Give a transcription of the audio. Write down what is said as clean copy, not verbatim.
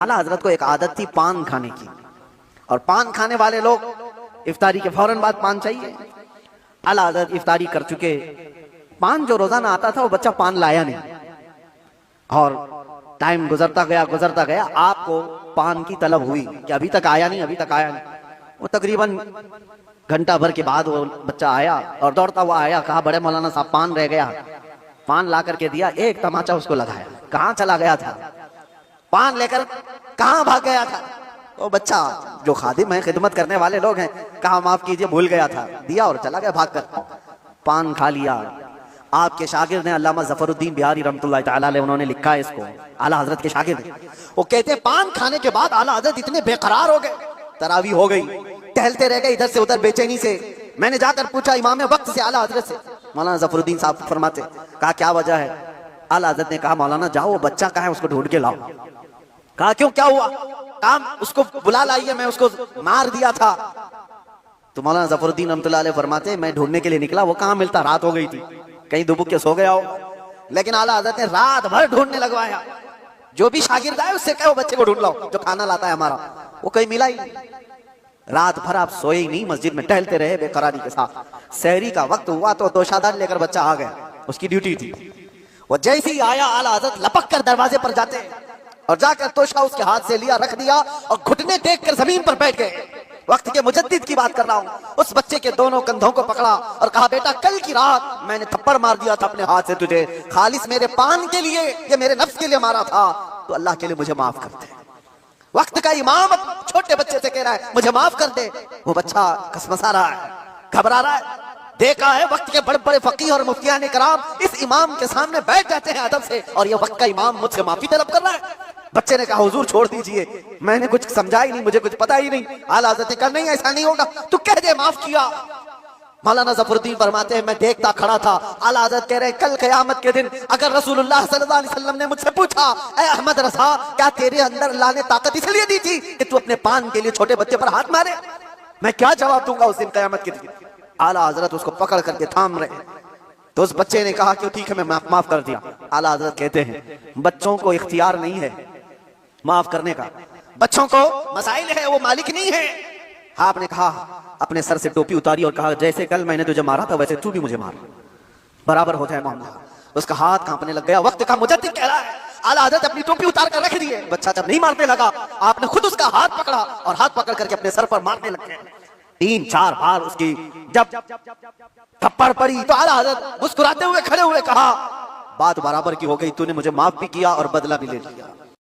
आला हजरत को एक आदत थी पान खाने की, और पान खाने वाले लोग इफ्तारी के फौरन बाद पान चाहिए। आला हजरत इफ्तारी कर चुके, पान जो रोजाना आता था वो बच्चा पान लाया नहीं, और टाइम गुजरता गया, आपको पान की तलब हुई कि अभी तक आया नहीं। वो तकरीबन घंटा भर के बाद वो बच्चा आया और दौड़ता हुआ आया, कहा बड़े मौलाना साहब पान रह गया। पान ला करके दिया, एक तमाचा उसको लगाया, कहाँ चला गया था, पान लेकर कहाँ भाग गया था। तो बच्चा जो खादिम है, खिदमत करने वाले लोग हैं, कहा माफ कीजिए भूल गया था, दिया और चला गया भागकर, पान खा लिया। आपके शागिर्द ने अल्लामा ज़फ़रुद्दीन बिहारी रहमतुल्लाह तआला अलैह, उन्होंने लिखा है इसको, आला हजरत के शागिर्द, वो कहते हैं पान खाने के बाद आला हजरत इतने बेकरार हो गए, तरावी हो गई, टहलते रह गए इधर से उधर बेचैनी से। मैंने जाकर पूछा इमाम वक्त से आला हजरत से, मौलाना ज़फ़रुद्दीन साहब फरमाते, कहा क्या वजह है। आला हजरत ने कहा मौलाना जाओ वो बच्चा कहाँ है उसको ढूंढ के लाओ। कहा क्यों, क्या हुआ। काम उसको बुला लाइए, मैं उसको मार दिया था। तो मौलाना ज़फ़रुद्दीन रहमतुल्लाह अलैह फरमाते, मैं ढूंढने के लिए निकला, वो कहाँ मिलता, रात हो गई थी, कहीं दुबक के सो गया हो। लेकिन आला हजरत ने रात भर ढूंढने लगवाया, जो भी शागिर्द आए उससे कहो बच्चे को ढूंढ लाओ जो खाना लाता है हमारा, वो कहीं मिला ही नहीं। रात भर आप सोए ही नहीं, मस्जिद में टहलते रहे बेकरारी के साथ। सहरी का वक्त हुआ तो दोशादार लेकर बच्चा आ गया, उसकी ड्यूटी थी। वो जैसे ही आया आला हजरत लपक कर दरवाजे पर जाते और जाकर तोशा उसके हाथ से लिया, रख दिया और घुटने टेक कर जमीन पर बैठ गए। वक्त के मुजद्दिद की बात कर रहा हूँ। उस बच्चे के दोनों कंधों को पकड़ा और कहा बेटा कल की रात मैंने थप्पड़ मार दिया था अपने हाथ से तुझे, खालिस मेरे पान के लिए, ये मेरे नफ्स के लिए मारा था, तो अल्लाह के लिए मुझे माफ कर दे। वक्त का इमाम छोटे बच्चे से कह रहा है मुझे माफ कर दे। वो बच्चा कसमसा रहा है, घबरा रहा है। देखा है वक्त के बड़े बड़े फकीह और मुफ्तियान कराम इस इमाम के सामने बैठ जाते हैं अदब से, और ये वक्त का इमाम मुझसे माफी तलब कर रहा है। बच्चे ने कहा हुजूर छोड़ दीजिए, मैंने कुछ समझा ही नहीं, मुझे कुछ पता ही नहीं। आला हज़रत ने कहा नहीं ऐसा नहीं होगा, तू कह दे माफ किया। मौलाना ज़फ़रुद्दीन फरमाते हैं मैं देखता खड़ा था। आला हज़रत कह रहे कल क़यामत के दिन अगर रसूलुल्लाह सल्लल्लाहु अलैहि वसल्लम ने मुझसे पूछा ऐ अहमद रज़ा क्या तेरे अंदर अल्लाह ने ताकत इसलिए दी थी कि तू अपने पान के लिए छोटे बच्चे पर हाथ मारे, मैं क्या जवाब दूंगा उस दिन क़यामत के दिन। आला हज़रत उसको पकड़ करके थाम रहे, तो उस बच्चे ने कहा कि ठीक है मैं माफ कर दिया। आला हज़रत कहते हैं बच्चों को इख्तियार नहीं है माफ करने का, बच्चों को मसाइल है, वो मालिक नहीं है। आपने कहा अपने सर से टोपी उतारी और कहा जैसे कल मैंने तुझे मारा था वैसे तू भी मुझे मार, बराबर हो जाए मामला। उसका हाथ कांपने लग गया। वक्त का मुजद्दिद कह रहा है आला हज़रत अपनी टोपी उतार कर रख दिए। बच्चा जब नहीं मारने लगा आपने खुद उसका हाथ पकड़ा और हाथ पकड़ करके अपने सर पर मारने लग गए। 3-4 बार उसकी जब थप्पड़ पड़ी तो आला हज़रत मुस्कुराते हुए खड़े हुए कहा बात बराबर की हो गई, तूने मुझे माफ भी किया और बदला भी ले लिया।